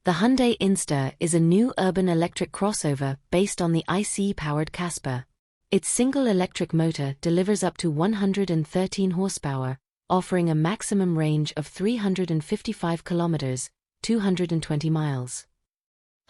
The Hyundai Inster is a new urban electric crossover based on the ICE-powered Casper. Its single electric motor delivers up to 113 horsepower, offering a maximum range of 355 kilometers, 220 miles.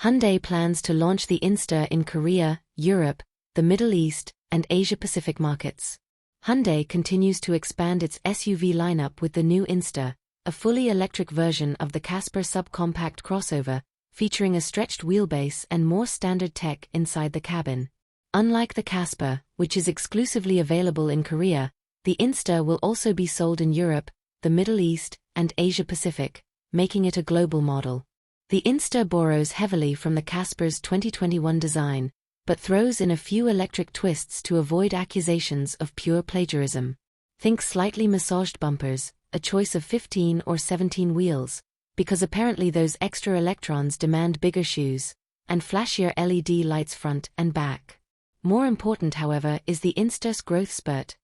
Hyundai plans to launch the Inster in Korea, Europe, the Middle East, and Asia-Pacific markets. Hyundai continues to expand its SUV lineup with the new Inster, a fully electric version of the Casper subcompact crossover, featuring a stretched wheelbase and more standard tech inside the cabin. Unlike the Casper, which is exclusively available in Korea, the Inster will also be sold in Europe, the Middle East, and Asia-Pacific, making it a global model. The Inster borrows heavily from the Casper's 2021 design, but throws in a few electric twists to avoid accusations of pure plagiarism. Think slightly massaged bumpers, a choice of 15 or 17 wheels, because apparently those extra electrons demand bigger shoes, and flashier LED lights front and back. More important, however, is the Inster's growth spurt.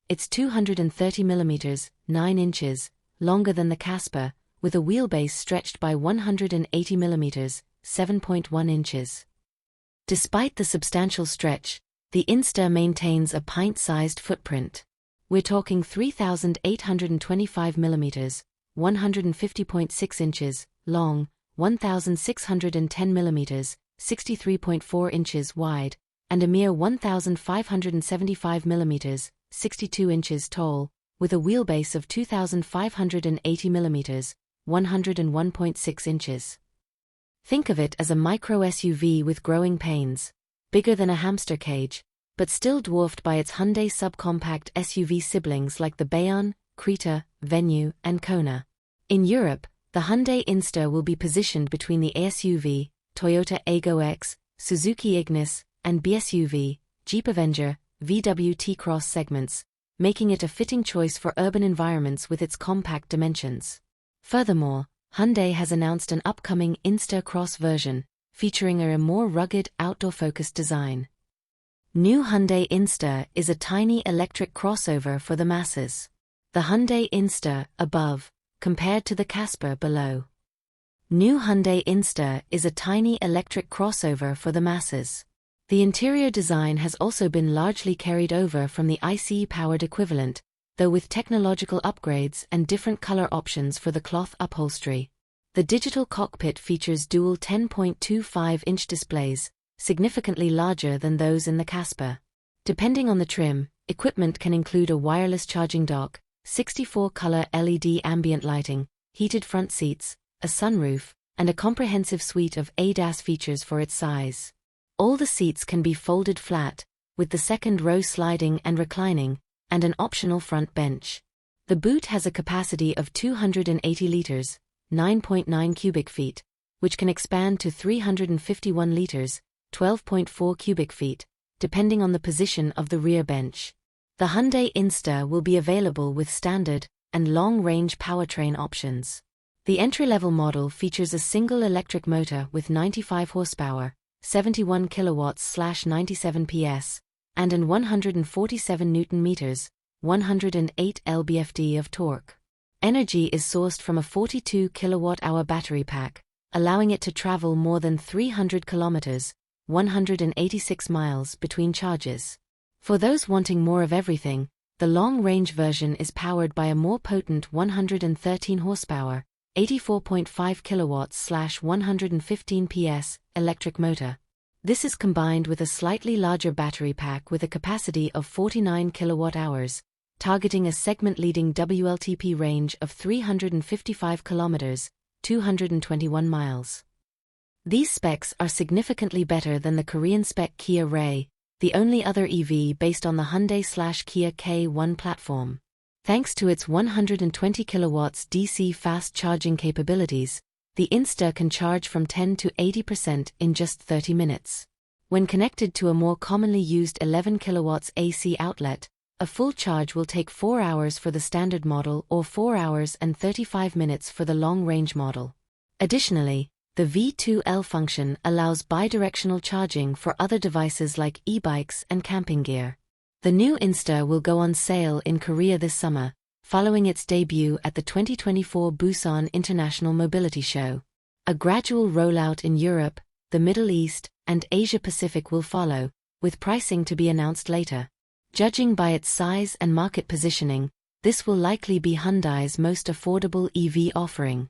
It's 230 mm, 9 inches, longer than the Casper, with a wheelbase stretched by 180 mm, 7.1 inches. Despite the substantial stretch, the Inster maintains a pint-sized footprint. We're talking 3,825 mm, 150.6 inches, long, 1,610 mm, 63.4 inches wide, and a mere 1,575 mm, 62 inches tall, with a wheelbase of 2,580 mm, 101.6 inches. Think of it as a micro SUV with growing pains, bigger than a hamster cage, but still dwarfed by its Hyundai subcompact SUV siblings like the Bayon, Creta, Venue, and Kona. In Europe, the Hyundai Inster will be positioned between the ASUV, Toyota Aygo X, Suzuki Ignis, and BSUV, Jeep Avenger, VW T-Cross segments, making it a fitting choice for urban environments with its compact dimensions. Furthermore, Hyundai has announced an upcoming Inster Cross version, featuring a more rugged, outdoor-focused design. New Hyundai Inster is a tiny electric crossover for the masses. The Hyundai Inster, above, compared to the Casper below. New Hyundai Inster is a tiny electric crossover for the masses. The interior design has also been largely carried over from the ICE-powered equivalent, though with technological upgrades and different color options for the cloth upholstery. The digital cockpit features dual 10.25-inch displays, significantly larger than those in the Casper. Depending on the trim, equipment can include a wireless charging dock, 64-color LED ambient lighting, heated front seats, a sunroof, and a comprehensive suite of ADAS features for its size. All the seats can be folded flat, with the second row sliding and reclining, and an optional front bench. The boot has a capacity of 280 liters, 9.9 cubic feet, which can expand to 351 liters, 12.4 cubic feet, depending on the position of the rear bench. The Hyundai Inster will be available with standard and long-range powertrain options. The entry-level model features a single electric motor with 95 horsepower, 71 kilowatts/97 PS, and an 147 Nm, 108 lb-ft of torque. Energy is sourced from a 42 kilowatt-hour battery pack, allowing it to travel more than 300 kilometers, 186 miles between charges. For those wanting more of everything, the long-range version is powered by a more potent 113 horsepower, 84.5 kilowatts/115 PS electric motor. This is combined with a slightly larger battery pack with a capacity of 49 kilowatt-hours, targeting a segment-leading WLTP range of 355 kilometers, 221 miles. These specs are significantly better than the Korean spec Kia Ray, the only other EV based on the Hyundai/Kia K1 platform. Thanks to its 120 kilowatts DC fast charging capabilities, the Inster can charge from 10 to 80% in just 30 minutes. When connected to a more commonly used 11 kilowatts AC outlet, a full charge will take 4 hours for the standard model or 4 hours and 35 minutes for the long-range model. Additionally, the V2L function allows bidirectional charging for other devices like e-bikes and camping gear. The new Inster will go on sale in Korea this summer, following its debut at the 2024 Busan International Mobility Show. A gradual rollout in Europe, the Middle East, and Asia-Pacific will follow, with pricing to be announced later. Judging by its size and market positioning, this will likely be Hyundai's most affordable EV offering.